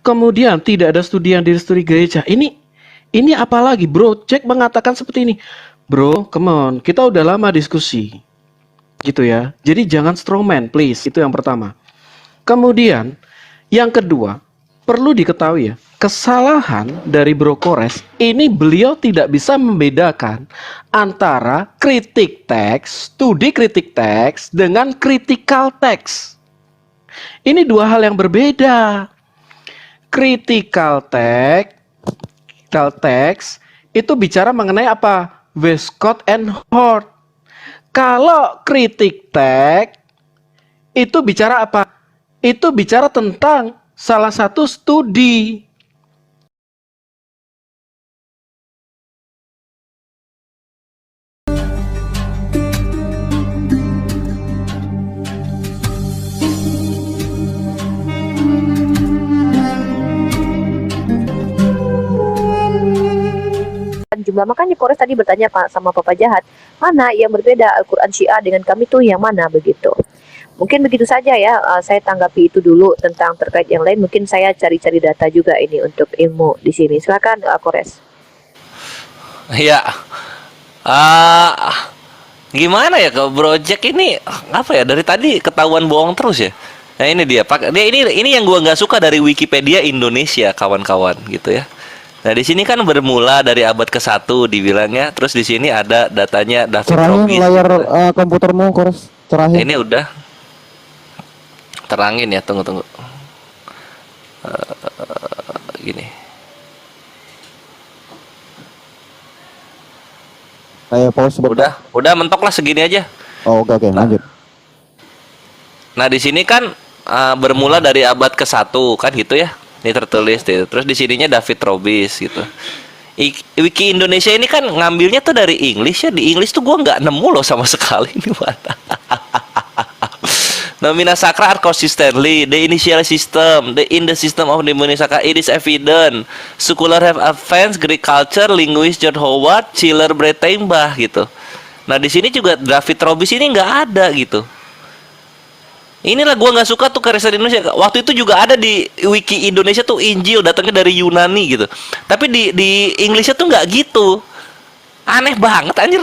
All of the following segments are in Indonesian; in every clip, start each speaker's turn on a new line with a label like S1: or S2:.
S1: Kemudian tidak ada studi yang studi gereja. Ini apalagi bro? Jack mengatakan seperti ini. Bro, come on, kita udah lama diskusi. Gitu ya. Jadi jangan strawman, please. Itu yang pertama. Kemudian, yang kedua, perlu diketahui ya, kesalahan dari Bro Kores ini beliau tidak bisa membedakan antara kritik teks, studi kritik teks dengan critical text. Ini dua hal yang berbeda. Critical text itu bicara mengenai apa? Westcott and Hort. Kalau kritik teks itu bicara apa? Itu bicara tentang salah satu studi.
S2: Jumlah, makanya Kores tadi bertanya Pak sama Papa Jahat, mana yang berbeda Al-Quran Syiah dengan kami tuh yang mana begitu. Mungkin begitu saja ya, saya tanggapi itu dulu. Tentang terkait yang lain mungkin saya cari-cari data juga ini untuk ilmu di sini. Silakan Kores.
S3: Ya, gimana ya ke Project ini apa ya, dari tadi ketahuan bohong terus ya. Nah ini dia Pak, ini yang gua nggak suka dari Wikipedia Indonesia kawan-kawan gitu ya. Nah di sini kan bermula dari abad ke-1 dibilangnya, terus di sini ada datanya David
S4: Cerahin
S3: Robis.
S4: layar komputermu, Kores. Cerahin.
S3: Ini udah terangin ya, tunggu. Gini.
S4: Saya pause sebentar.
S3: Udah mentok lah segini aja.
S4: Oh, oke, lanjut.
S3: Nah di sini kan bermula dari abad ke-1 kan gitu ya. Ini tertulis gitu. Terus di sininya David Robis gitu. Wiki Indonesia ini kan ngambilnya tuh dari English ya. Di English tuh gua nggak nemu loh sama sekali ini mana. Nomina Sacra are consistently the initial system, in the system of the Nomina Sacra it is evident. Secular have advanced Greek culture, linguist John Howard, Schiller, Breitbach gitu. Nah di sini juga David Robis ini nggak ada gitu. Inilah gua nggak suka tuh karya Indonesia. Waktu itu juga ada di Wiki Indonesia tuh Injil datangnya dari Yunani gitu. Tapi di Inggrisnya tuh nggak gitu. Aneh banget anjir.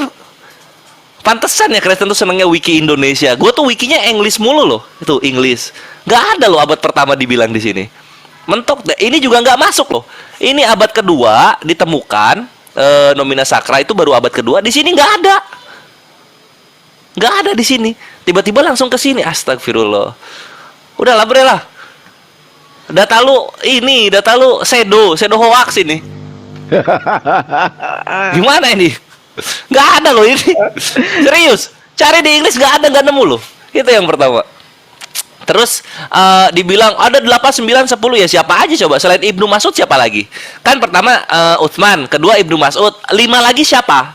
S3: Pantesan ya Kristen tuh senengnya Wiki Indonesia. Gua tuh wikinya English mulu loh. Itu English. Nggak ada loh abad pertama dibilang di sini. Mentok deh. Ini juga nggak masuk loh. Ini abad kedua ditemukan Nomina Sacra itu baru abad kedua. Di sini nggak ada. Nggak ada di sini. Tiba-tiba langsung ke sini. Astagfirullah. Udahlah bre lah. Data lu Sedo hoax ini. Gimana ini? Nggak ada loh ini. Serius. Cari di Inggris nggak ada, nggak nemu loh. Itu yang pertama. Terus dibilang ada 8, 9, 10 ya siapa aja coba selain Ibnu Mas'ud siapa lagi? Kan pertama Utsman, kedua Ibnu Mas'ud, 5 lagi siapa?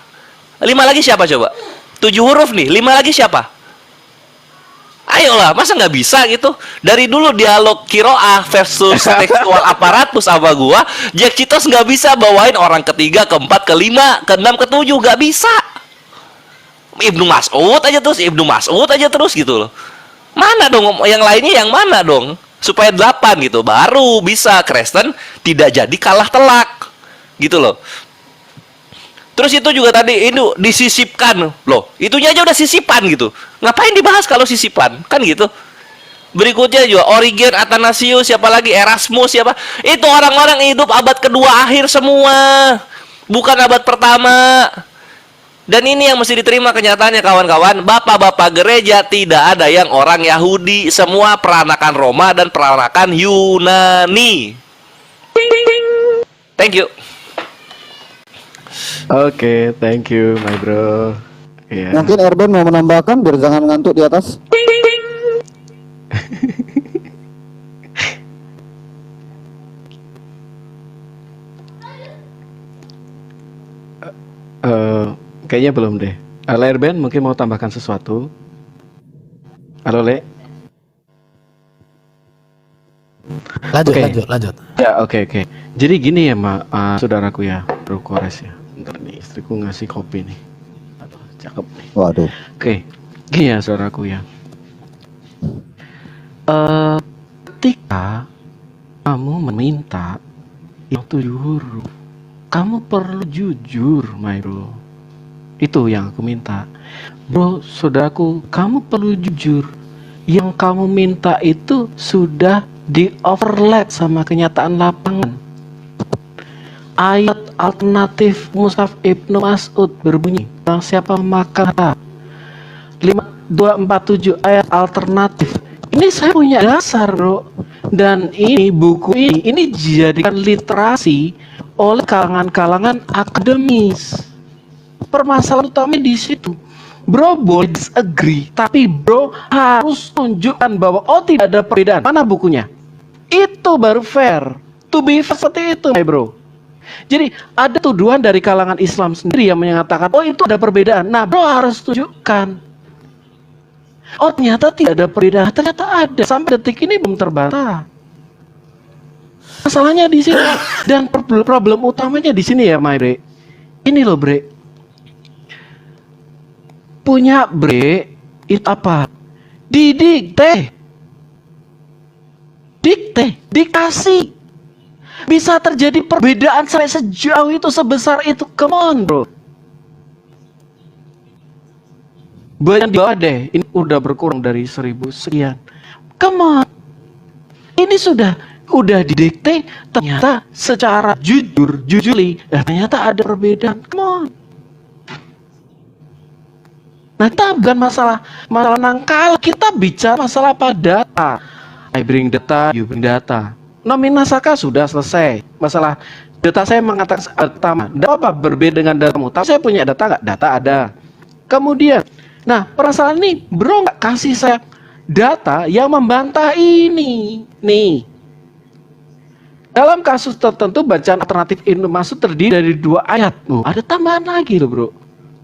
S3: 5 lagi siapa coba? 7 huruf nih, 5 lagi siapa? Ayolah, masa nggak bisa gitu? Dari dulu dialog kiroah versus tekstual aparatus sama gua, Jack Citos nggak bisa bawain orang ketiga, keempat, kelima, keenam, ketujuh, nggak bisa. Ibnu Mas'ud aja terus gitu loh. Mana dong yang lainnya, yang mana dong? Supaya 8 gitu, baru bisa Kristen tidak jadi kalah telak. Gitu loh. Terus itu juga tadi itu disisipkan loh, itunya aja udah sisipan gitu. Ngapain dibahas kalau sisipan? Kan gitu. Berikutnya juga Origen, Athanasius, siapa lagi? Erasmus, siapa? Itu orang-orang hidup abad kedua akhir semua. Bukan abad pertama. Dan ini yang mesti diterima kenyataannya kawan-kawan. Bapak-bapak gereja tidak ada yang orang Yahudi, semua peranakan Roma dan peranakan Yunani. Thank you.
S1: Oke, thank you my bro. Yeah.
S4: Mungkin Erben mau menambahkan biar jangan ngantuk di atas.
S1: Kayaknya belum deh. Erben mungkin mau tambahkan sesuatu. Halo Le.
S5: Lanjut.
S1: Ya oke. Jadi gini ya saudaraku ya, Bro Kores ya. Bentar nih, istriku ngasih kopi nih. Aduh, cakep nih.
S4: Waduh.
S1: Oke, gini ya saudaraku ya. Ketika kamu meminta yang 7 huruf, kamu perlu jujur, my bro. Itu yang aku minta. Bro, saudaraku, kamu perlu jujur. Yang kamu minta itu sudah di overlap sama kenyataan lapangan. Ayat alternatif Mushaf Ibnu Mas'ud berbunyi, barang siapa memakan harta. 5247 ayat alternatif. Ini saya punya dasar, bro. Dan ini buku ini dijadikan literasi oleh kalangan-kalangan akademis. Permasalahan utama di situ. Bro boleh disagree, tapi bro harus tunjukkan bahwa tidak ada perbedaan. Mana bukunya? Itu baru fair. To be fair seperti itu, my bro. Jadi ada tuduhan dari kalangan Islam sendiri yang mengatakan, oh itu ada perbedaan. Nah, bro harus tunjukkan. Oh ternyata tidak ada perbedaan. Ternyata ada. Sampai detik ini belum terbantah. Masalahnya di sini. Dan problem utamanya di sini ya, my bre. Ini loh, bre. Punya bre itu apa? Didikte. Dikasih. Bisa terjadi perbedaan sampai sejauh itu, sebesar itu. Come on, bro. Banyak di bawah deh. Ini udah berkurang dari 1000 sekian. Come on. Ini sudah didikte. Ternyata secara jujurly, ternyata ada perbedaan. Come on. Nah, kita bukan masalah nangkal. Kita bicara masalah apa? Data. I bring data, you bring data. Nominasaka sudah selesai. Masalah data saya mengatakan pertama, apa berbeda dengan datamu? Tapi saya punya data nggak? Data ada. Kemudian, nah perasaan ini, bro nggak kasih saya data yang membantah ini. Nih, dalam kasus tertentu bacaan alternatif Ibnu Mas'ud terdiri dari 2 ayat. Ada tambahan lagi loh, bro.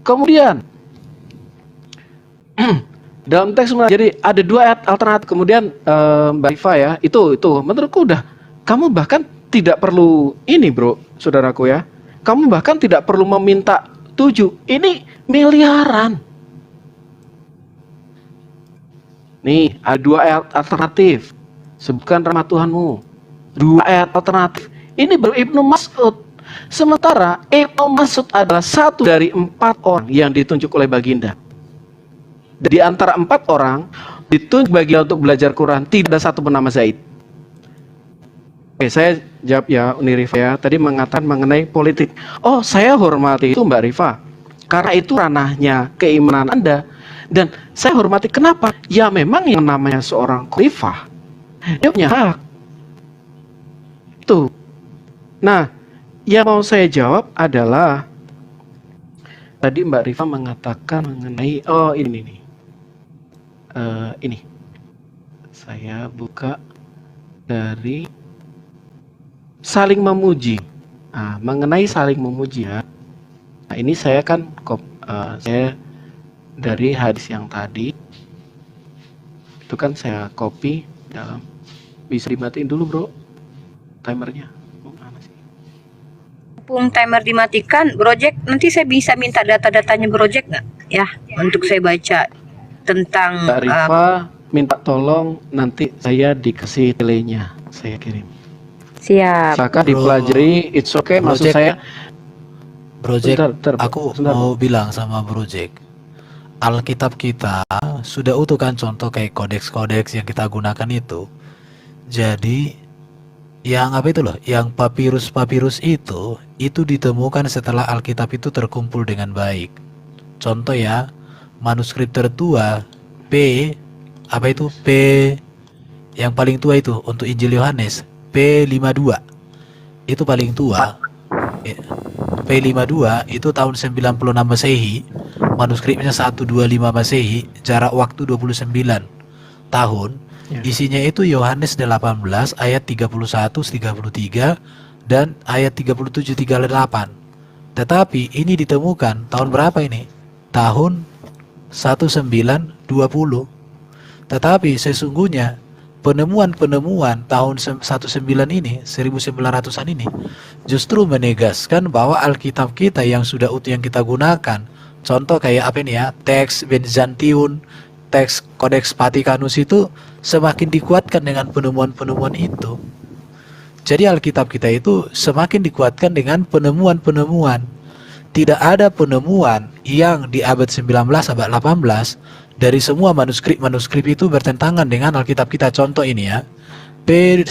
S1: Kemudian dalam teks jadi ada 2 ayat alternatif. Kemudian Mbak Rifa ya, itu menurutku udah, kamu bahkan tidak perlu ini, bro, saudaraku ya. Kamu bahkan tidak perlu meminta 7. Ini miliaran. Nih, ada 2 ayat alternatif. Sebutkan rahmat Tuhanmu. 2 ayat alternatif. Ini baru Ibnu Mas'ud. Sementara Ibnu Mas'ud adalah 1 dari 4 orang yang ditunjuk oleh baginda. Di antara 4 orang ditunjuk baginda untuk belajar Quran, tidak ada satu bernama Zaid. Oke, saya jawab ya, Uni Rifa ya. Tadi mengatakan mengenai politik. Oh, saya hormati itu, Mbak Rifa. Karena itu ranahnya keimanan Anda. Dan saya hormati kenapa? Ya memang yang namanya seorang khalifah, dia punya hak. Itu. Nah, yang mau saya jawab adalah tadi Mbak Rifa mengatakan mengenai ini nih. Ini. Saya buka dari saling memuji. Nah, mengenai saling memuji ya. Nah, ini saya kan saya dari hadis yang tadi itu kan saya copy dalam. Bisa dimatiin dulu, bro, timernya. Mana sih?
S2: Mumpung timer dimatikan, Project, nanti saya bisa minta data-datanya Project nggak? Ya, untuk saya baca tentang
S1: Mbak Rifa minta tolong nanti saya dikasih delaynya, saya kirim.
S2: siap.
S1: Silakan dipelajari, it's okay. Maksud
S5: Project.
S1: saya,
S5: Project,
S1: Bentar,
S5: aku
S1: sebentar.
S5: mau bilang sama Project, Alkitab kita sudah utuh kan, contoh kayak kodeks-kodeks yang kita gunakan itu. Jadi yang apa itu loh, yang papirus-papirus itu ditemukan setelah Alkitab itu terkumpul dengan baik. Contoh ya, manuskrip tertua P yang paling tua itu untuk Injil Yohanes P52 itu paling tua. P52 itu tahun 96 Masehi, manuskripnya 125 Masehi, jarak waktu 29 tahun.
S1: Ya.
S5: Isinya itu Yohanes 18 ayat 31-33 dan ayat 37-38. Tetapi ini ditemukan tahun berapa ini? Tahun 1920. Tetapi sesungguhnya penemuan tahun 19 ini, 1900-an ini justru menegaskan bahwa Alkitab kita yang sudah utuh yang kita gunakan, contoh kayak apa ini ya, teks Byzantium, teks Codex Vaticanus itu semakin dikuatkan dengan penemuan-penemuan itu. Jadi Alkitab kita itu semakin dikuatkan dengan penemuan-penemuan. Tidak ada penemuan yang di abad 19, abad 18 dari semua manuskrip itu bertentangan dengan Alkitab kita. Contoh ini ya, P1,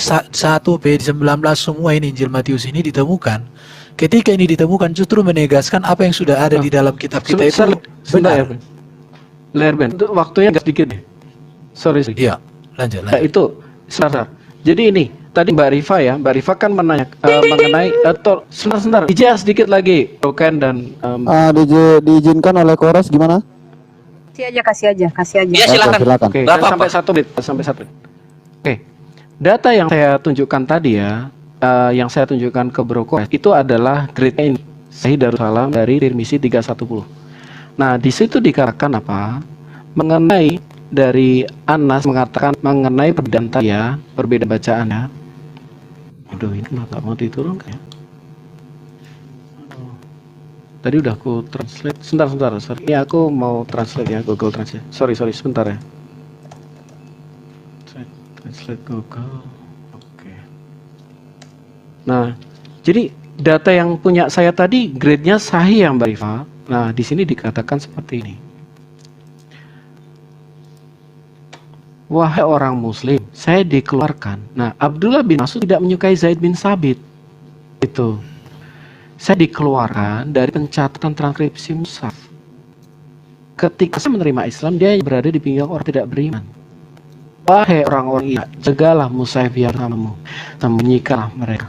S5: P19 semua ini Injil Matius ini ditemukan. Ketika ini ditemukan justru menegaskan apa yang sudah ada di dalam kitab kita itu
S1: Sebentar,
S5: benar.
S1: Lerben, itu waktunya agak sedikit deh. Sorry.
S5: Iya, lanjut.
S1: Nah, itu sebentar. Jadi ini tadi Mbak Rifa kan menanya mengenai sebentar. DJ sedikit lagi, Roken dan
S4: Diizinkan oleh Kores gimana?
S2: Kasih aja.
S3: Ya silakan.
S4: Silakan.
S1: Oke,
S3: Nggak
S1: saya
S3: apa-apa.
S1: sampai satu menit. Oke, data yang saya tunjukkan tadi ya, yang saya tunjukkan ke Bro Kores, itu adalah grade ini, Sahih Darussalam dari Tirmizi 310. Nah, di situ dikatakan apa? Mengenai dari Anas mengatakan mengenai perbedaan tadi ya, perbedaan bacaan ya. Aduh, ini kenapa nggak mau diturunkan ya? Tadi udah aku translate. Sebentar. Sorry. Ini aku mau translate ya, Google Translate. Sorry, sebentar ya. Translate Google. Oke. Nah, jadi data yang punya saya tadi grade-nya sahih ya Mbak Rifa. Nah, di sini dikatakan seperti ini. Wahai orang muslim, saya dikeluarkan. Nah, Abdullah bin Mas'ud tidak menyukai Zaid bin Sabit. Itu. Saya dikeluarkan dari pencatatan transkripsi mushaf. Ketika saya menerima Islam, dia berada di pinggang orang tidak beriman. Wahai orang-orang ini, jagalah mushaf yang namamu, sembunyikanlah mereka.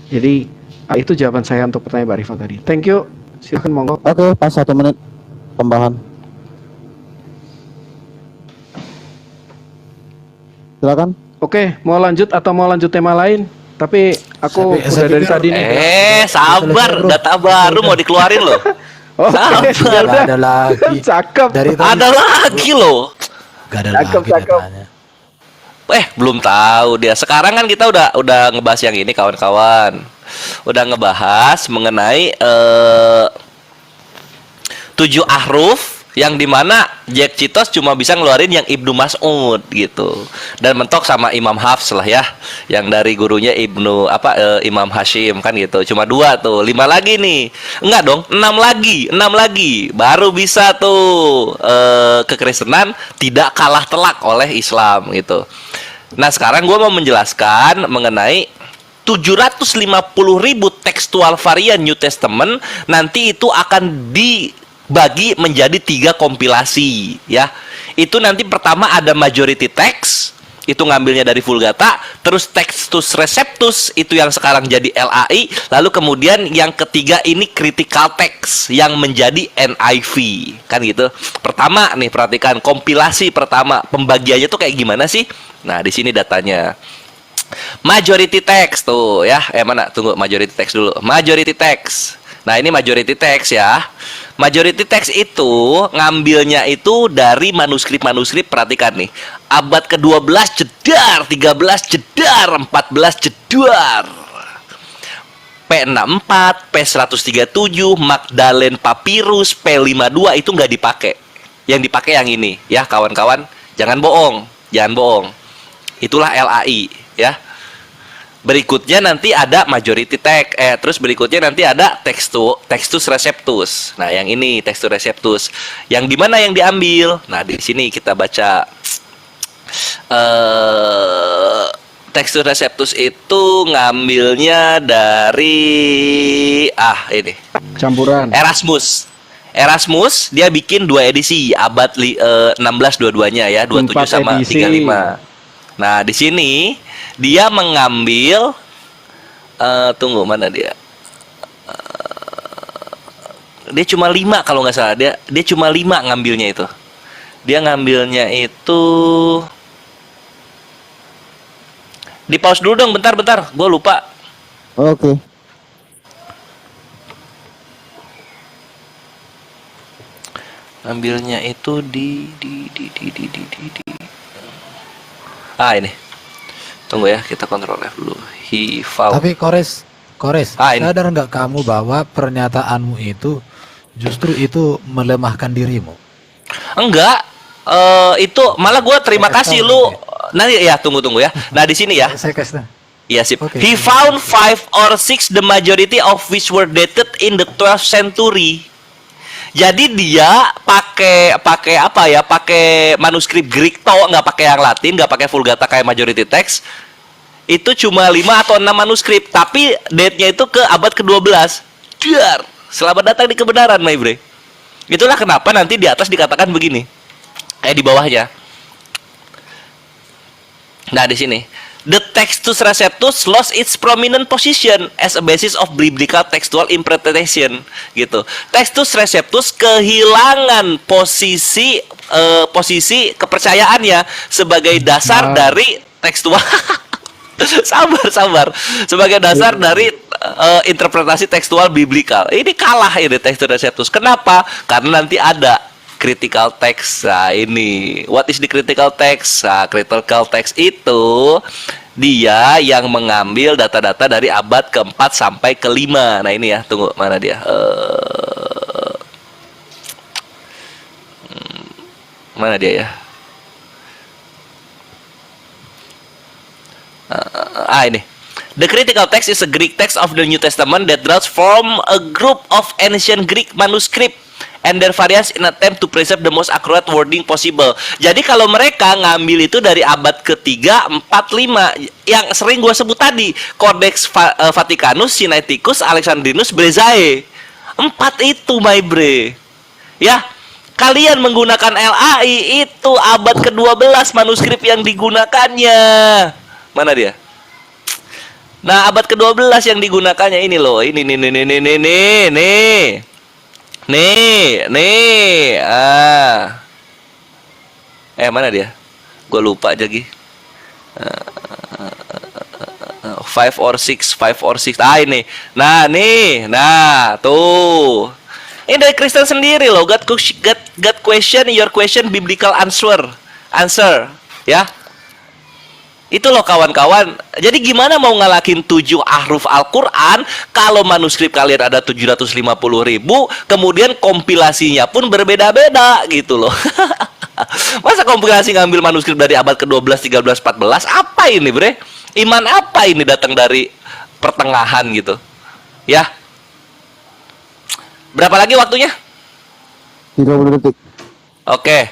S1: Jadi, itu jawaban saya untuk pertanyaan Mbak Rifa tadi. Thank you. Silakan monggo.
S4: Oke, pas 1 menit tambahan. Silakan.
S1: Oke, mau lanjut atau mau lanjut tema lain? Tapi aku
S5: Saya
S1: udah dari
S5: pikir-
S1: tadi nih.
S3: Sabar,
S5: Selesai, bro.
S3: data baru mau dikeluarin loh.
S1: Oke,
S3: Sabar.
S1: ya
S5: Nggak
S1: udah.
S5: ada lagi.
S1: Cakep.
S5: Dari tadi
S3: Ada lagi loh.
S5: nggak ada
S1: Cakep,
S5: lagi
S1: cakep.
S5: datanya.
S3: Belum tahu dia. Sekarang kan kita udah ngebahas yang ini kawan-kawan. Udah ngebahas mengenai 7 ahruf yang dimana Jack Citos cuma bisa ngeluarin yang Ibnu Mas'ud gitu, dan mentok sama Imam Hafs lah ya, yang dari gurunya Imam Hashim kan gitu. Cuma 2 tuh, 5 lagi nih, enggak dong, 6 lagi baru bisa tuh kekristenan tidak kalah telak oleh Islam gitu. Nah sekarang gue mau menjelaskan mengenai 750.000 tekstual varian New Testament. Nanti itu akan dibagi menjadi 3 kompilasi ya. Itu nanti pertama ada majority text, itu ngambilnya dari Vulgata. Terus Textus Receptus itu yang sekarang jadi LAI. Lalu kemudian yang ketiga ini critical text yang menjadi NIV kan gitu. Pertama nih, perhatikan kompilasi pertama, pembagiannya tuh kayak gimana sih. Nah di sini datanya majority text tuh ya. Mana? Tunggu, majority text dulu. Majority text. Nah, ini majority text ya. Majority text itu ngambilnya itu dari manuskrip-manuskrip, perhatikan nih. Abad ke-12 jedar, 13 jedar, 14 jedar. P64, P137, Magdalene Papyrus, P52 itu nggak dipakai. Yang dipakai yang ini ya, kawan-kawan. Jangan bohong. Itulah LAI ya. Berikutnya nanti ada majority text, terus berikutnya nanti ada Textus Receptus. Nah, yang ini Textus Receptus. Yang di mana yang diambil? Nah, di sini kita baca Textus Receptus itu ngambilnya dari ini.
S1: Campuran.
S3: Erasmus dia bikin 2 edisi abad 16 dua-duanya ya, 27
S1: 4
S3: sama
S1: edisi.
S3: 35. Nah, di sini dia mengambil tunggu, mana dia? Dia cuma 5 kalau nggak salah. Dia cuma 5 ngambilnya itu. Dia ngambilnya itu di pause dulu dong, bentar. Gue lupa.
S4: Oke.
S3: Ngambilnya itu di ini. Tunggu ya, kita kontrol F dulu. He found.
S5: Tapi Kores,
S3: Ini.
S5: sadar nggak kamu bahwa pernyataanmu itu justru itu melemahkan dirimu?
S3: Enggak. Itu malah gue terima kasih lu. Nanti ya, tunggu ya. Nah, di sini ya.
S5: Saya kasih tahu.
S3: Iya sip.
S5: Oke.
S3: He found five or six, the majority of which were dated in the 12th century. Jadi dia pakai apa ya? Pakai manuskrip Greek toh, nggak pakai yang Latin, nggak pakai Vulgata kayak majority text. Itu cuma 5 atau 6 manuskrip, tapi date-nya itu ke abad ke-12. Dar, selamat datang di kebenaran, my bre. Itulah kenapa nanti di atas dikatakan begini. Di bawahnya. Nah, di sini. The Textus Receptus lost its prominent position as a basis of biblical textual interpretation, gitu. Textus Receptus kehilangan posisi kepercayaannya sebagai dasar dari tekstual sabar sebagai dasar dari interpretasi tekstual biblikal. Ini kalah ini Textus Receptus. Kenapa? Karena nanti ada critical text. Nah, ini what is the critical text? Nah, critical text itu dia yang mengambil data-data dari abad ke-4 sampai ke-5. Nah, ini ya, tunggu, mana dia? Mana dia ya? Ini. The critical text is a Greek text of the New Testament that draws from a group of ancient Greek manuscript and their variants in attempt to preserve the most accurate wording possible. Jadi kalau mereka ngambil itu dari abad ke-3, 4, 5 yang sering gue sebut tadi, Codex Vaticanus, Sinaiticus, Alexandrinus, Brezae. 4 itu, my bre. Ya, kalian menggunakan LAI itu abad ke-12 manuskrip yang digunakannya. Mana dia? Nah, abad ke-12 yang digunakannya ini loh. Ini nih. Mana dia? Gue lupa aja Gi. 5 or 6. Ini. Nah, nih. Nah, tuh. Ini dari Kristen sendiri loh. God question, your question biblical answer. Ya. Itu loh kawan-kawan. Jadi gimana mau ngalahin 7 ahruf Al-Quran kalau manuskrip kalian ada 750.000, kemudian kompilasinya pun berbeda-beda gitu loh. Masa kompilasi ngambil manuskrip dari abad ke-12, 13, 14? Apa ini, bre? Iman apa ini datang dari pertengahan gitu? Ya. Berapa lagi waktunya?
S4: 30 detik.
S3: Oke,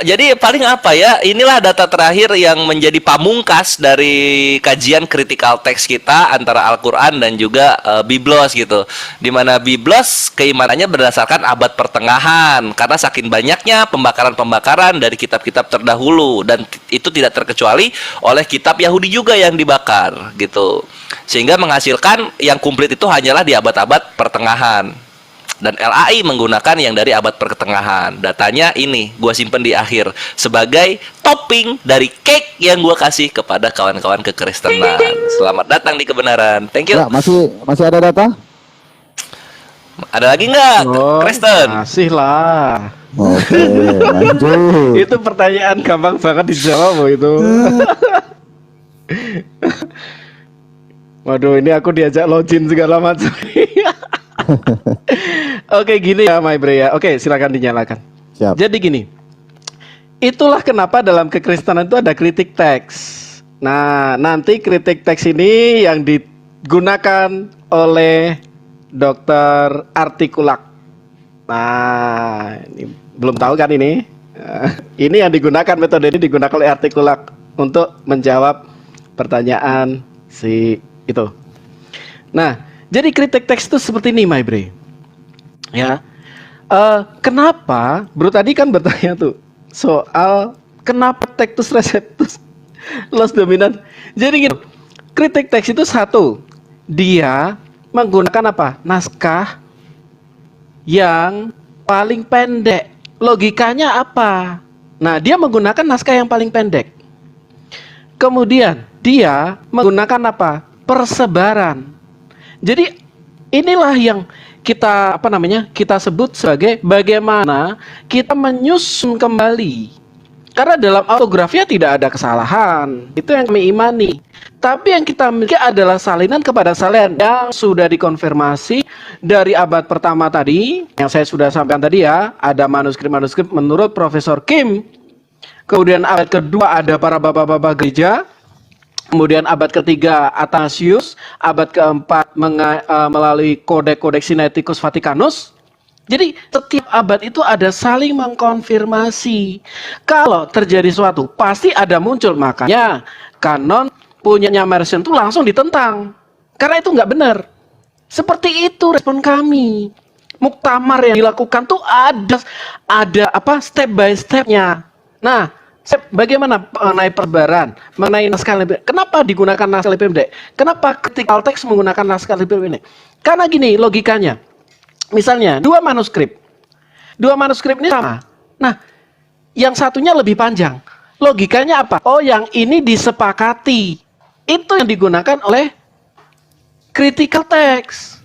S3: jadi paling apa ya? Inilah data terakhir yang menjadi pamungkas dari kajian critical text kita antara Al-Quran dan juga Biblos gitu. Dimana Biblos keimanannya berdasarkan abad pertengahan karena saking banyaknya pembakaran-pembakaran dari kitab-kitab terdahulu dan itu tidak terkecuali oleh kitab Yahudi juga yang dibakar gitu. Sehingga menghasilkan yang komplit itu hanyalah di abad-abad pertengahan. Dan LAI menggunakan yang dari abad pertengahan. Datanya ini gue simpen di akhir sebagai topping dari cake yang gue kasih kepada kawan-kawan kekristenan. Selamat datang di kebenaran. Thank you.
S4: Ya, masih ada data?
S3: Ada lagi nggak, Kristen?
S1: Masih lah.
S4: Oke, lanjut.
S1: Itu pertanyaan gampang banget dijawab loh itu. Waduh, ini aku diajak login segala macam. Oke, gini ya, my bre ya. Oke, silakan dinyalakan.
S4: Siap.
S1: Jadi gini. Itulah kenapa dalam kekristenan itu ada kritik teks. Nah, nanti kritik teks ini yang digunakan oleh Dr. Artikulak. Nah, ini belum tahu kan ini? Ini yang digunakan, metode ini digunakan oleh Artikulak untuk menjawab pertanyaan si itu. Nah, jadi kritik teks itu seperti ini, my bre. Ya, kenapa? Bro tadi kan bertanya tuh soal kenapa Textus Receptus lost dominant. Jadi gini, kritik teks itu satu, dia menggunakan apa? Naskah yang paling pendek. Logikanya apa? Nah, dia menggunakan naskah yang paling pendek. Kemudian dia menggunakan apa? Persebaran. Jadi inilah yang kita sebut sebagai bagaimana kita menyusun kembali. Karena dalam autografia tidak ada kesalahan. Itu yang kami imani. Tapi yang kita miliki adalah salinan kepada salinan yang sudah dikonfirmasi dari abad pertama tadi, yang saya sudah sampaikan tadi ya, ada manuskrip-manuskrip menurut Profesor Kim. Kemudian abad kedua ada para bapak-bapak gereja kemudian abad ketiga Athanasius, abad keempat melalui Codex Sinaiticus Vaticanus. Jadi setiap abad itu ada saling mengkonfirmasi. Kalau terjadi suatu, pasti ada muncul. Makanya kanon punyanya Emerson itu langsung ditentang. Karena itu nggak benar. Seperti itu respon kami. Muktamar yang dilakukan tuh ada apa step by stepnya. Nah, bagaimana mengenai perbaran, mengenai naskah lebih? Kenapa digunakan naskah lebih pendek? Kenapa critical text menggunakan naskah lebih pendek? Karena gini logikanya. Misalnya dua manuskrip ini sama. Nah, yang satunya lebih panjang. Logikanya apa? Oh, yang ini disepakati. Itu yang digunakan oleh critical text.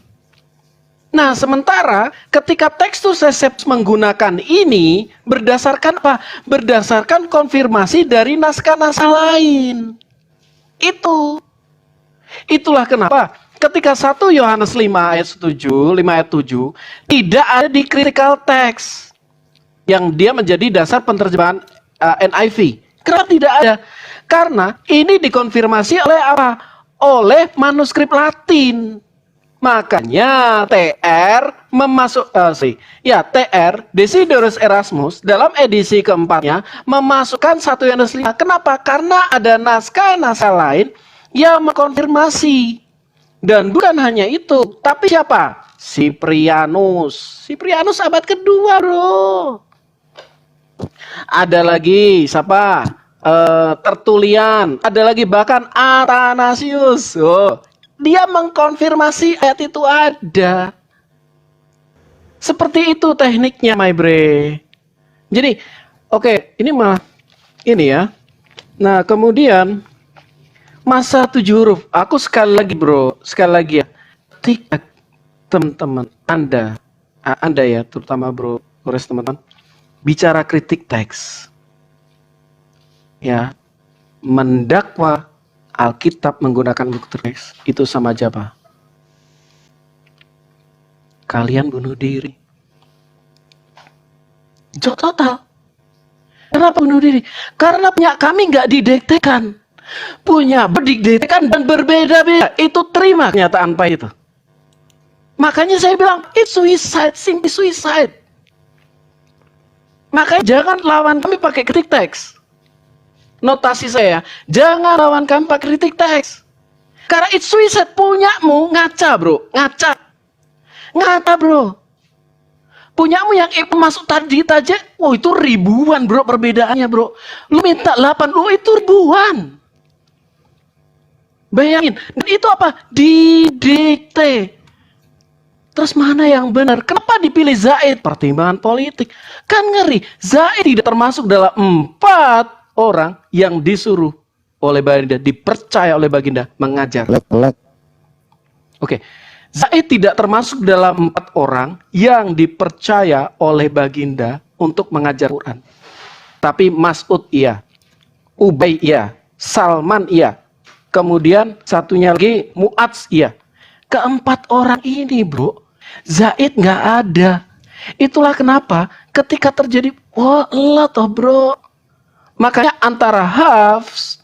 S1: Nah, sementara ketika Textus Receptus menggunakan ini berdasarkan apa? Berdasarkan konfirmasi dari naskah-naskah lain. Itulah kenapa ketika 1 Yohanes 5 ayat 7 tidak ada di critical text yang dia menjadi dasar penerjemahan NIV. Kenapa tidak ada? Karena ini dikonfirmasi oleh apa? Oleh manuskrip Latin. Makanya TR Desiderius Erasmus dalam edisi keempatnya memasukkan 1 Yohanes 5. Kenapa? Karena ada naskah-naskah lain yang mengkonfirmasi. Dan bukan hanya itu, tapi siapa? Cyprianus abad kedua, bro. Ada lagi siapa? Tertullian. Ada lagi bahkan Athanasius. Oh, dia mengkonfirmasi ayat itu ada. Seperti itu tekniknya, my bre. Jadi, oke, ini malah ini ya. Nah, kemudian masa 7 huruf. Aku sekali lagi ya. Ketika teman-teman Anda ya, terutama bro, kores teman-teman, bicara kritik teks, ya, mendakwa Alkitab menggunakan buku teks, itu sama aja apa? Kalian bunuh diri. Total. Kenapa bunuh diri? Karena punya kami nggak didektekan. Punya berdiktekan dan berbeda-beda. Itu terima kenyataan Pak itu. Makanya saya bilang it's suicide, simply suicide. Makanya jangan lawan kami pakai kritik teks. Notasi saya, jangan lawan kami pakai kritik teks. Karena it's suicide, punyamu ngaca bro, ngaca bro. Punyamu yang masuk tadi aja, itu ribuan bro perbedaannya bro. Lu minta 8, itu ribuan. Bayangin, dan itu apa? Didikte. Terus mana yang benar? Kenapa dipilih Zaid? Pertimbangan politik. Kan ngeri, Zaid tidak termasuk dalam 4 orang yang disuruh oleh Baginda, dipercaya oleh Baginda mengajar. Oke, Zaid tidak termasuk dalam 4 orang yang dipercaya oleh Baginda untuk mengajar Quran. Tapi Mas'ud iya, Ubay iya, Salman iya. Kemudian satunya lagi Mu'adz iya. Keempat orang ini bro, Zaid nggak ada. Itulah kenapa ketika terjadi Allah toh bro. Makanya antara Hafs,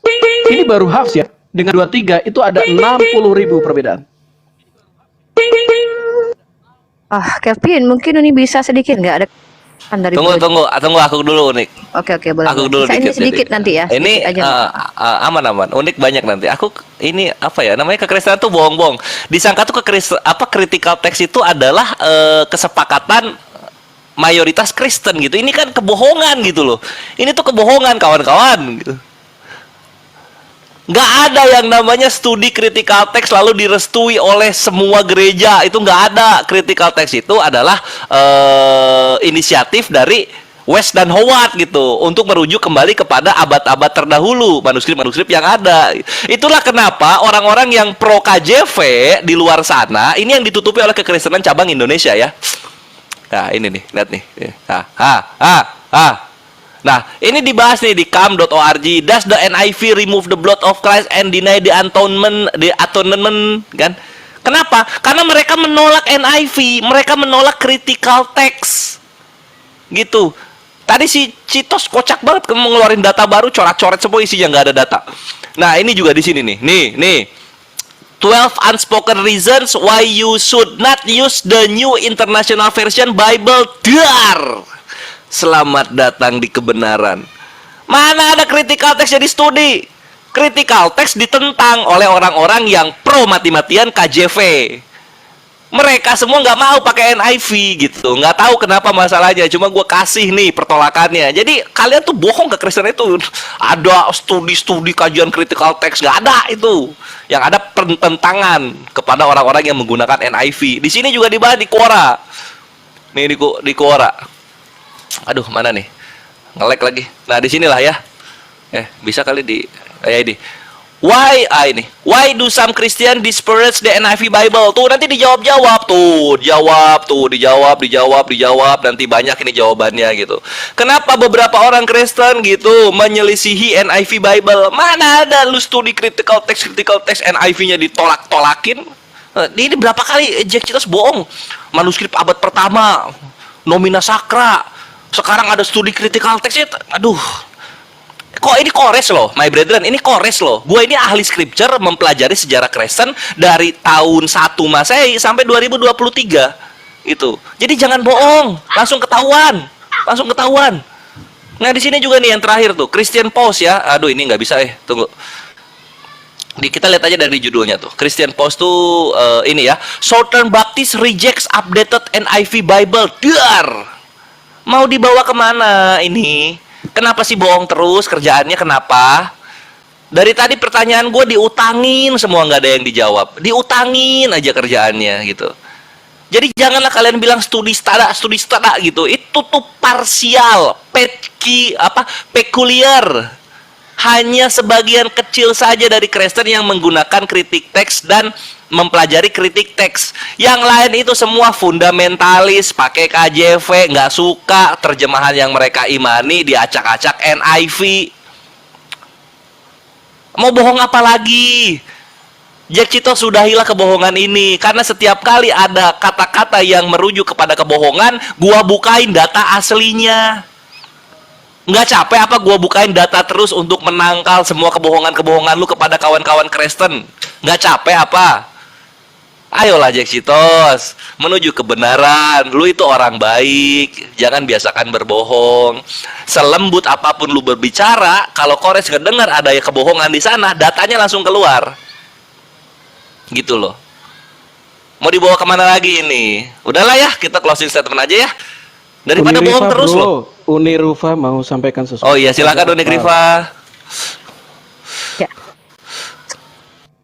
S1: ini baru Hafs ya, dengan 23 itu ada 60.000 perbedaan.
S2: Kevin, mungkin ini bisa sedikit nggak ada dari
S3: Tunggu aku dulu Unik.
S2: Oke, boleh.
S3: Aku dulu
S2: Ini
S3: dikit,
S2: sedikit
S3: jadi.
S2: nanti ya.
S3: Ini aman. Unik banyak nanti. Aku ini apa ya? Namanya kekristenan tuh bohong-bohong. Disangka tuh critical text itu adalah kesepakatan mayoritas Kristen gitu. Ini kan kebohongan gitu loh. Ini tuh kebohongan kawan-kawan gitu. Nggak ada yang namanya studi critical text lalu direstui oleh semua gereja. Itu nggak ada. Critical text itu adalah inisiatif dari West dan Howard gitu untuk merujuk kembali kepada abad-abad terdahulu, manuskrip-manuskrip yang ada. Itulah kenapa orang-orang yang pro KJV di luar sana ini yang ditutupi oleh kekristenan cabang Indonesia ya. Nah, ini nih, lihat nih. Nah, ini dibahas nih di kam.org. Does the NIV remove the blood of Christ and deny the atonement, kan? Kenapa? Karena mereka menolak NIV, mereka menolak critical text. Gitu. Tadi si Citos kocak banget ngeluarin data baru, coret-coret semua isinya nggak ada data. Nah, ini juga di sini nih. Nih. 12 unspoken reasons why you should not use the New International Version Bible. Dar. Selamat datang di kebenaran. Mana ada critical text jadi studi? Critical text ditentang oleh orang-orang yang pro mati-matian KJV. Mereka semua nggak mau pakai NIV gitu, nggak tahu kenapa masalahnya. Cuma gue kasih nih pertolakannya. Jadi kalian tuh bohong ke Kristen itu. Ada studi-studi kajian critical text, nggak ada itu. Yang ada pertentangan kepada orang-orang yang menggunakan NIV. Di sini juga dibahas di Quora. Nih di Quora. Aduh, mana nih? Nge-lag lagi. Nah, di sinilah ya. Bisa kali di ini. Why do some Christian disparage the NIV Bible? Tuh nanti dijawab nanti banyak ini jawabannya gitu. Kenapa beberapa orang Kristen gitu menyelisihi NIV Bible? Mana ada lu studi critical text NIV-nya ditolak-tolakin? Ini berapa kali Jack Citos bohong? Manuskrip abad pertama, Nomina Sacra. Sekarang ada studi critical text-nya. Aduh. Kok ini kores loh, my brethren, ini kores loh. Gue ini ahli scripture mempelajari sejarah Kristen dari tahun 1 Masehi sampai 2023 gitu. Jadi jangan bohong, langsung ketahuan. Nah, di sini juga nih yang terakhir tuh, Christian Post ya. Aduh, ini nggak bisa tunggu. Kita lihat aja dari judulnya tuh. Christian Post tuh ini ya, Southern Baptist rejects updated NIV Bible. Dar. Mau dibawa kemana ini? Kenapa sih bohong terus kerjaannya, kenapa? Dari tadi pertanyaan gue diutangin semua, nggak ada yang dijawab. Diutangin aja kerjaannya gitu. Jadi janganlah kalian bilang studi stada gitu. Itu tuh parsial, pekuliar. Hanya sebagian kecil saja dari Kristen yang menggunakan kritik teks dan mempelajari kritik teks. Yang lain itu semua fundamentalis, pakai KJV, nggak suka terjemahan yang mereka imani, diacak-acak NIV. Mau bohong apa lagi? Jack Citos sudahilah kebohongan ini. Karena setiap kali ada kata-kata yang merujuk kepada kebohongan, gua bukain data aslinya. Nggak capek apa gua bukain data terus untuk menangkal semua kebohongan-kebohongan lu kepada kawan-kawan Kristen? Nggak capek apa? Ayolah Jack Citos, menuju kebenaran. Lu itu orang baik, jangan biasakan berbohong. Selembut apapun lu berbicara, kalau Kores ngedengar ada kebohongan di sana, datanya langsung keluar. Gitu loh. Mau dibawa kemana lagi ini? Udahlah ya, kita closing statement aja ya. Daripada
S1: Uni
S3: bohong
S1: Rifa,
S3: terus
S1: bro.
S3: loh.
S1: Uni Rifa mau sampaikan sesuatu.
S3: Oh iya, silakan Uni Rifa.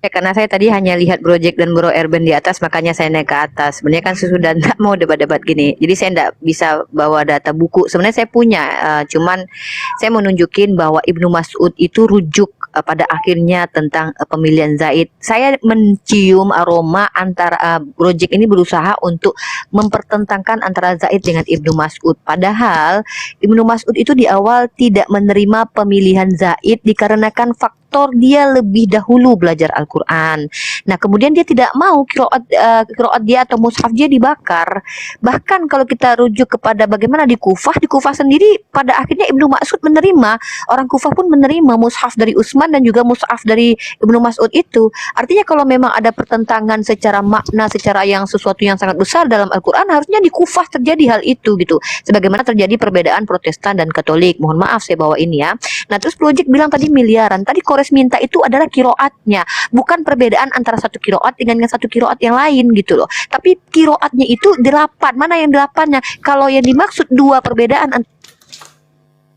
S2: Ya, karena saya tadi hanya lihat Bro Jack dan Bro Erben di atas, makanya saya naik ke atas. Sebenarnya kan sudah tidak mau debat-debat gini. Jadi saya tidak bisa bawa data buku. Sebenarnya saya punya, cuman saya mau nunjukin bahwa Ibnu Mas'ud itu rujuk pada akhirnya tentang pemilihan Zaid. Saya mencium aroma antara Bro Jack ini berusaha untuk mempertentangkan antara Zaid dengan Ibnu Mas'ud. Padahal Ibnu Mas'ud itu di awal tidak menerima pemilihan Zaid dikarenakan faktor dia lebih dahulu belajar Al-Quran. Nah, kemudian dia tidak mau qiraat dia atau mushaf dia dibakar. Bahkan kalau kita rujuk kepada bagaimana di Kufah sendiri pada akhirnya Ibnu Mas'ud menerima, orang Kufah pun menerima mushaf dari Utsman dan juga mushaf dari Ibnu Mas'ud itu. Artinya kalau memang ada pertentangan secara makna, secara yang sesuatu yang sangat besar dalam Al-Quran, harusnya di Kufah terjadi hal itu gitu. Sebagaimana terjadi perbedaan Protestan dan Katolik. Mohon maaf saya bawa ini ya. Nah, terus Project bilang tadi miliaran. Tadi Kores minta itu adalah kiroatnya, bukan perbedaan antara satu kiroat dengan yang satu kiroat yang lain gitu loh. Tapi kiroatnya itu 8. Mana yang 8-nya? Kalau yang dimaksud 2 perbedaan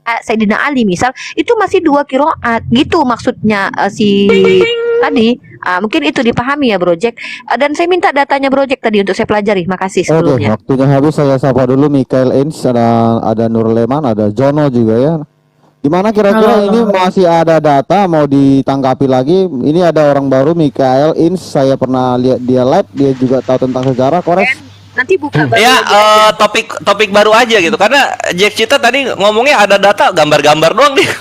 S2: Sayyidina Ali misal, itu masih 2 kiroat gitu maksudnya si tadi. Mungkin itu dipahami ya Bro Jack. Dan saya minta datanya Bro Jack tadi untuk saya pelajari. Makasih sebelumnya.
S4: Oke, waktunya habis. Saya sapa dulu Mikael Ins, ada Nur Leman, ada Jono juga ya. Gimana kira-kira ini masih ada data mau ditanggapi lagi? Ini ada orang baru Mikael Ins, saya pernah lihat dia live, dia juga tahu tentang sejarah. Kores.
S2: Nanti buka baru
S3: Ya,
S2: aja.
S3: topik baru aja gitu. Karena Jack Cita tadi ngomongnya ada data gambar-gambar doang dia.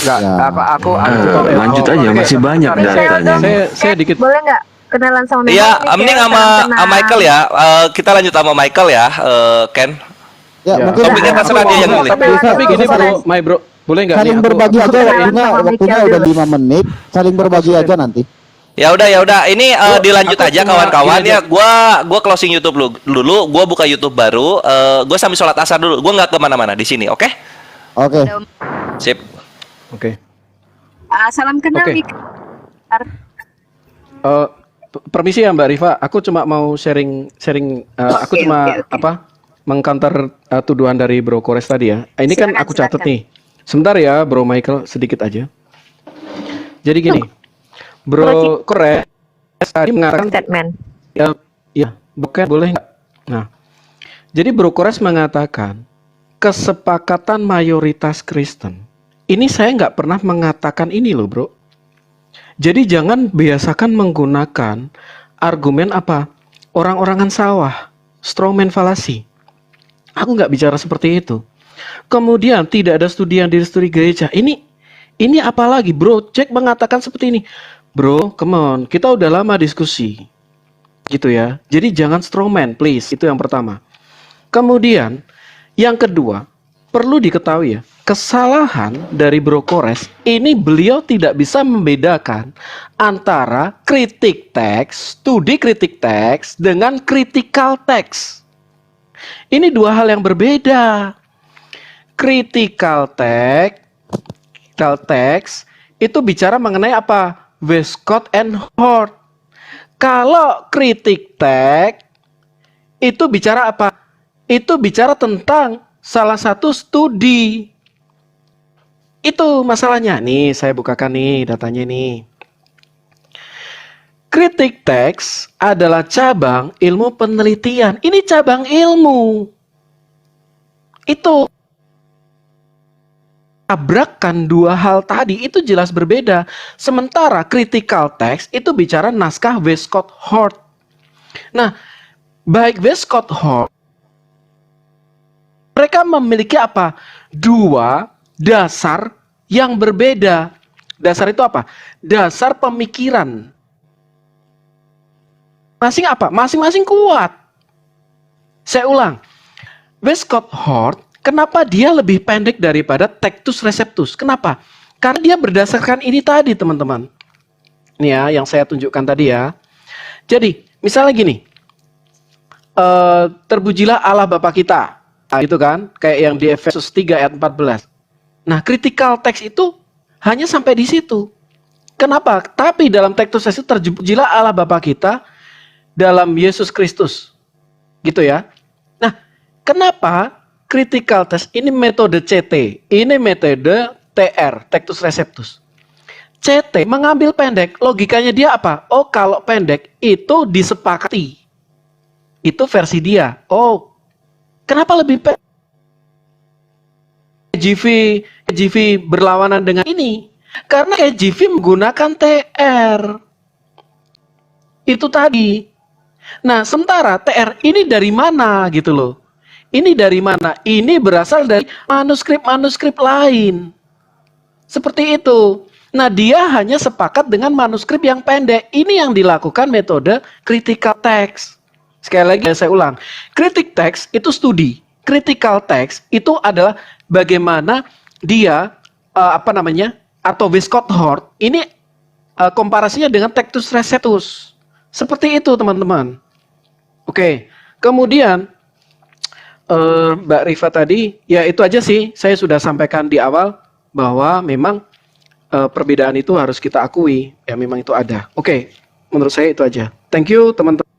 S6: Enggak,
S4: Ya.
S6: aku
S7: Lanjut aja, masih banyak datanya.
S1: Saya dikit.
S2: Boleh nggak kenalan sama member?
S3: Iya,
S2: Ini
S3: mending
S2: kayak
S3: sama
S2: kenal.
S3: Michael ya. Kita lanjut sama Michael ya, Ken.
S4: Ya,
S1: Ya.
S4: mungkin
S3: Topiknya terserah dia yang milih.
S1: Tapi gini bro, my bro, Boleh nggak nih
S4: Saling
S1: aku
S4: berbagi aja
S2: kenalan
S4: waktunya,
S2: sama
S4: waktunya
S2: Mikael
S4: udah
S2: dulu.
S4: 5 menit. Saling berbagi aja nanti.
S3: Ya udah. Ini dilanjut
S1: aku
S3: aja
S1: cuma
S3: kawan-kawan
S1: gini
S3: ya.
S1: aja.
S3: Gua closing YouTube dulu. Gua buka YouTube baru. Gua sambil sholat asar dulu. Gua nggak kemana-mana di sini. Oke?
S4: Oke.
S3: Sip.
S1: Oke.
S2: Salam kenal
S1: Oke.
S2: Mikael.
S1: Permisi ya Mbak Rifa, aku cuma mau sharing. Aku
S2: Oke,
S1: cuma
S2: oke.
S1: apa mengcounter tuduhan dari Bro Kores tadi ya. Ini kan
S2: Silakan,
S1: aku catat
S2: silakan.
S1: nih. Sebentar ya Bro Michael, sedikit aja. Jadi gini, Bro Kores tadi mengatakan
S2: Statement.
S1: ya bukan boleh nggak? Nah, jadi Bro Kores mengatakan kesepakatan mayoritas Kristen. Ini saya nggak pernah mengatakan ini loh Bro. Jadi jangan biasakan menggunakan argumen apa? Orang-orangan sawah, strawman falasi. Aku nggak bicara seperti itu. Kemudian tidak ada studi yang di studi gereja. Ini apa lagi bro? Cek mengatakan seperti ini. Bro, come on. Kita udah lama diskusi. Gitu ya. Jadi jangan strawman please. Itu yang pertama. Kemudian yang kedua, perlu diketahui ya. Kesalahan dari Bro Kores ini beliau tidak bisa membedakan antara kritik teks, studi kritik teks dengan critical text. Ini dua hal yang berbeda. Critical text itu bicara mengenai apa? Westcott and Hort. Kalau kritik teks itu bicara apa? Itu bicara tentang salah satu studi. Itu masalahnya. Nih, saya bukakan nih datanya nih. Kritik teks adalah cabang ilmu penelitian. Ini cabang ilmu. Itu tabrakan dua hal tadi itu jelas berbeda. Sementara critical text itu bicara naskah Westcott Hort. Nah, baik Westcott Hort mereka memiliki apa? Dua dasar yang berbeda. Dasar itu apa? Dasar pemikiran. Masing-masing kuat. Saya ulang. Westcott Hort, kenapa dia lebih pendek daripada Textus Receptus? Kenapa? Karena dia berdasarkan ini tadi, teman-teman. Ini ya, yang saya tunjukkan tadi ya. Jadi, misalnya gini. Terpujilah Allah Bapa kita. Nah, gitu kan? Kayak yang di Efesus 3 ayat 14. Nah, critical text itu hanya sampai di situ. Kenapa? Tapi dalam Textus Receptus terpujilah Allah Bapa kita dalam Yesus Kristus. Gitu ya. Nah, kenapa critical text ini metode CT, ini metode TR, Textus Receptus. CT mengambil pendek, logikanya dia apa? Oh, kalau pendek itu disepakati. Itu versi dia. Oh, kenapa lebih pendek? KJV berlawanan dengan ini. Karena KJV menggunakan TR. Itu tadi. Nah, sementara TR ini dari mana gitu loh. Ini dari mana? Ini berasal dari manuskrip-manuskrip lain. Seperti itu. Nah, dia hanya sepakat dengan manuskrip yang pendek. Ini yang dilakukan metode critical text. Sekali lagi saya ulang. Critic text itu studi. Critical text itu adalah bagaimana dia atau Westcott Hort ini komparasinya dengan Textus Receptus. Seperti itu teman-teman. Oke. Kemudian Mbak Rifa tadi, ya itu aja sih. Saya sudah sampaikan di awal bahwa memang perbedaan itu harus kita akui. Ya memang itu ada. Oke. Menurut saya itu aja. Thank you teman-teman.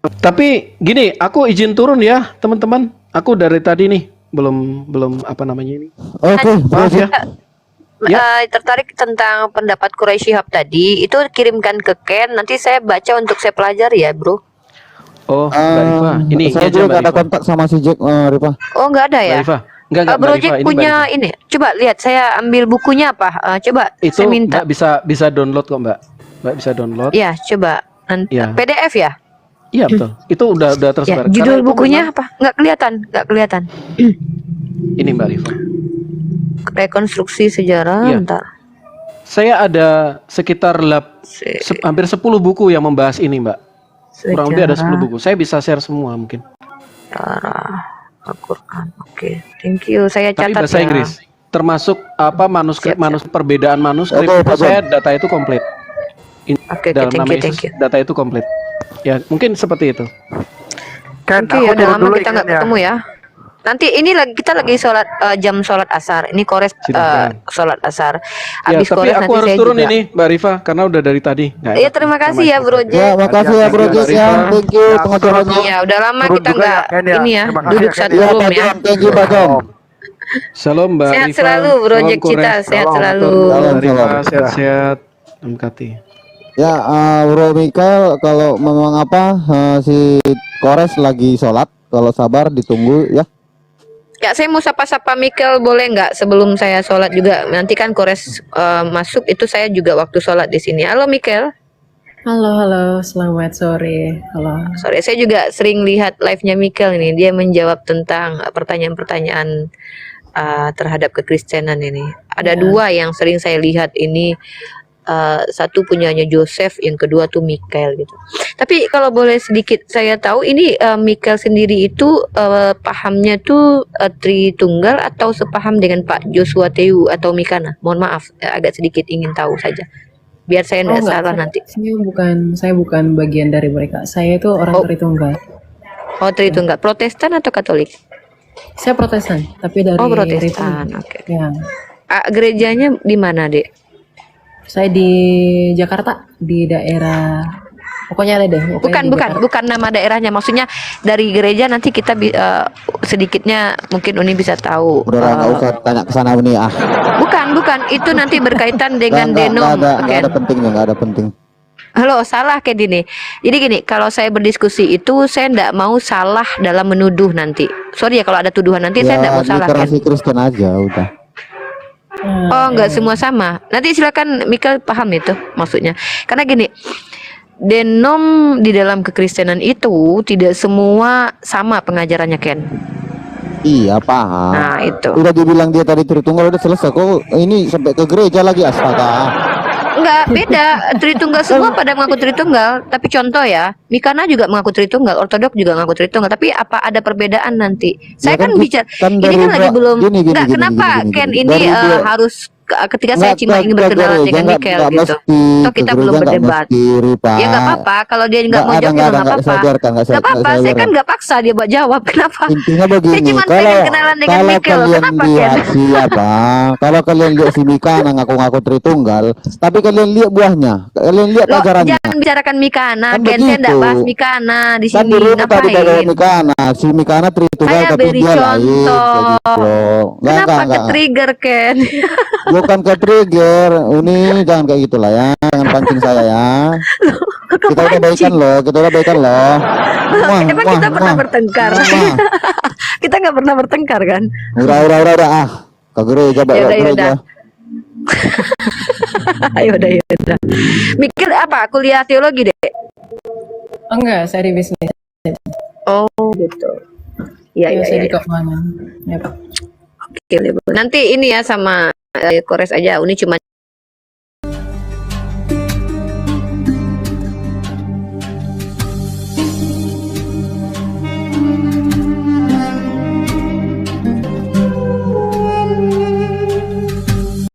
S1: Tapi gini, aku izin turun ya teman-teman. Aku dari tadi nih belum apa namanya ini.
S4: Oke,
S1: Maaf ya.
S2: Tertarik tentang pendapat Quraisy Shihab tadi, itu kirimkan ke Ken, nanti saya baca untuk saya pelajari ya bro.
S1: Oh, Mbak Rifa, ini
S4: saya
S1: aja
S4: juga
S1: Mbak
S4: nggak ada
S1: Rifa.
S4: kontak sama si Jack, Rifa.
S2: Oh nggak ada
S1: Mbak
S2: ya?
S1: Rifa. Enggak Mbak
S2: Bro
S1: Rifa,
S2: Jack
S1: ini
S2: punya
S1: Mbak Rifa.
S2: ini, coba lihat saya ambil bukunya apa? Coba
S1: Itu
S2: saya minta.
S1: Mbak bisa download kok Mbak. Mbak bisa download.
S2: Ya coba.
S1: Ya.
S2: PDF ya?
S1: Iya betul. Itu udah tersebar.
S2: Ya, judul
S1: Karena itu
S2: bukunya
S1: memang-
S2: apa? Nggak kelihatan.
S1: Ini Mbak Rifa.
S2: Rekonstruksi sejarah.
S1: Iya.
S2: Bentar.
S1: Saya ada sekitar hampir 10 buku yang membahas ini Mbak. Kurang lebih ada 10 buku. Saya bisa share semua mungkin.
S2: Sejarah Al-Quran. Oke, thank you. Saya
S1: Tapi
S2: catat
S1: bahasa
S2: ya.
S1: Inggris. Termasuk apa manuskrip,
S2: Siap.
S1: perbedaan manuskrip
S4: Oke,
S1: itu
S4: Pak John.
S1: saya data itu komplit.
S2: Oke,
S1: Dalam
S2: thank
S1: nama
S2: you, thank
S1: Yesus
S2: you.
S1: data itu komplit. Ya, mungkin seperti itu.
S6: Ken,
S2: Oke, ya
S6: aku
S2: udah
S6: turun
S2: lama
S6: dulu
S2: kita nggak
S6: iklannya.
S2: ketemu ya. Nanti ini lagi kita lagi sholat jam sholat asar. Ini kores
S1: Silakan.
S2: sholat asar.
S1: Ya,
S2: Habis
S1: tapi
S2: kores
S1: aku
S2: nanti
S1: harus
S2: saya
S1: turun
S2: juga.
S1: ini, Mbak Rifa, karena udah dari tadi. Nggak
S2: Iya,
S1: enak
S2: terima
S1: sama
S2: kasih ya
S1: istri
S2: Bro
S1: saya.
S2: Jack.
S4: Ya, makasih ya Bro
S1: Thank you,
S4: Jess
S1: Mbak
S4: ya.
S1: Rifa.
S4: Thank you
S6: Ya, aku
S4: pengajarannya.
S2: Ya, udah lama
S6: turun
S2: kita
S6: juga
S2: nggak
S6: ya, Ken ya.
S2: ini ya
S6: Terima kasih
S2: duduk
S6: ya, Ken
S2: satu
S6: ya.
S4: Iya
S2: room
S4: Pak
S2: ya.
S4: John, thank you Pak John.
S6: Shalom.
S1: Shalom Mbak
S2: Sehat
S1: Rifa.
S2: selalu Bro
S1: Salam
S2: Jack
S1: Kores.
S2: Cita, sehat
S6: Shalom.
S2: selalu.
S4: Salam,
S1: Mbak Rifa,
S4: salam.
S1: sehat-sehat. MKT.
S4: Ya, Bro Mikael, kalau memang apa si Kores lagi sholat, kalau sabar ditunggu ya.
S2: Ya, saya mau sapa-sapa Mikel boleh nggak sebelum saya sholat juga. Nanti kan kores masuk itu saya juga waktu sholat di sini. Halo Mikel.
S8: Halo, selamat sore. Halo.
S2: Sorry, saya juga sering lihat live-nya Mikel ini. Dia menjawab tentang pertanyaan-pertanyaan terhadap kekristenan ini. Ada dua yang sering saya lihat ini. Satu punyanya Joseph, yang kedua tuh Mikel gitu. Tapi kalau boleh sedikit saya tahu ini Mikel sendiri itu pahamnya tuh Tritunggal atau sepaham dengan Pak Joshua Teu atau Mikana? Mohon maaf, agak sedikit ingin tahu saja. Biar saya
S8: Oh
S2: nggak
S8: enggak,
S2: salah nanti.
S8: saya bukan bagian dari mereka. Saya itu
S2: Oh.
S8: orang Tritunggal.
S2: Oh, Tritunggal. Protestan atau Katolik?
S8: Saya Protestan, tapi dari
S2: Oh, Protestan. Oke.
S8: Ya.
S2: Gerejanya di mana, Dek?
S8: Saya di Jakarta, di daerah pokoknya ada deh. pokoknya di Jakarta.
S2: Bukan nama daerahnya. Maksudnya dari gereja nanti kita sedikitnya mungkin Uni bisa tahu.
S4: Udah nggak usah tanya ke sana ini ah.
S2: Bukan. Itu nanti berkaitan dengan denom.
S4: Nggak
S2: Oke.
S4: ada pentingnya, nggak ada penting.
S2: Halo, salah kayak gini. Jadi gini, kalau saya berdiskusi itu saya ndak mau salah dalam menuduh nanti. Sorry ya kalau ada tuduhan nanti saya ndak mau salah kan.
S4: literasi Kristen aja udah.
S2: Oh, nggak semua sama. Nanti silakan Mikel paham itu maksudnya. Karena gini, denom di dalam kekristenan itu tidak semua sama pengajarannya Ken.
S4: Iya paham.
S2: Nah, itu.
S4: Udah dibilang dia tadi Tritunggal udah selesai kok. Ini sampai ke gereja lagi astaga.
S2: Enggak, beda. Tritunggal semua pada mengaku Tritunggal. Tapi contoh ya, Mikana juga mengaku Tritunggal, Ortodok juga mengaku Tritunggal. Tapi apa ada perbedaan nanti? Saya
S4: kan
S2: kan bicara, ini
S4: baru
S2: kan lagi
S4: dua-
S2: belum.
S4: gini,
S2: Enggak, kenapa Ken ini
S4: Baru dua-
S2: harus ketika saya cuma ingin berkenalan dengan Mikel gitu. Toh kita belum berdebat. Ya nggak apa-apa. Kalau dia nggak mau jawab, ya nggak apa-apa.
S4: Saya biarkan,
S2: Nggak apa-apa. Saya kan nggak paksa dia buat jawab. Kenapa?
S4: Intinya
S2: Saya
S4: begini,
S2: cuma pengen kenalan dengan
S4: kalau
S2: Mikel.
S4: kalian
S2: Kenapa
S4: lihat
S2: Ken?
S4: siapa, kalau kalian lihat si Mikana ngaku-ngaku Tritunggal, tapi kalian lihat buahnya, kalian lihat
S2: Loh,
S4: ajarannya.
S2: jangan bicarakan Mikana,
S4: Kan
S2: Ken. Saya nggak
S4: begitu.
S2: bahas Mikana di
S4: Kan
S2: sini.
S4: di rumah tadi ada
S2: Ngapain?
S4: Mikana, si Mikana Tritunggal
S2: Saya
S4: tapi
S2: beri
S4: dia lain.
S2: contoh.
S4: Kayak gitu.
S2: Kenapa ke
S4: Enggak.
S2: trigger Ken?
S4: Bukan ke trigger, ini jangan kayak gitulah ya, jangan pancing saya ya. Kita udah baikan loh,
S2: Emang kita pernah bertengkar? Kita nggak pernah bertengkar kan?
S4: Udah ah, ke gereja,
S2: Ya udah,
S4: gereja.
S2: Ayo udah. Mikir apa? Kuliah teologi deh.
S8: Enggak, saya di bisnis.
S2: Oh gitu. Iya.
S8: Saya di keuangan. Ya, Pak.
S2: Oke, nanti ini ya sama Kores aja. Uni cuma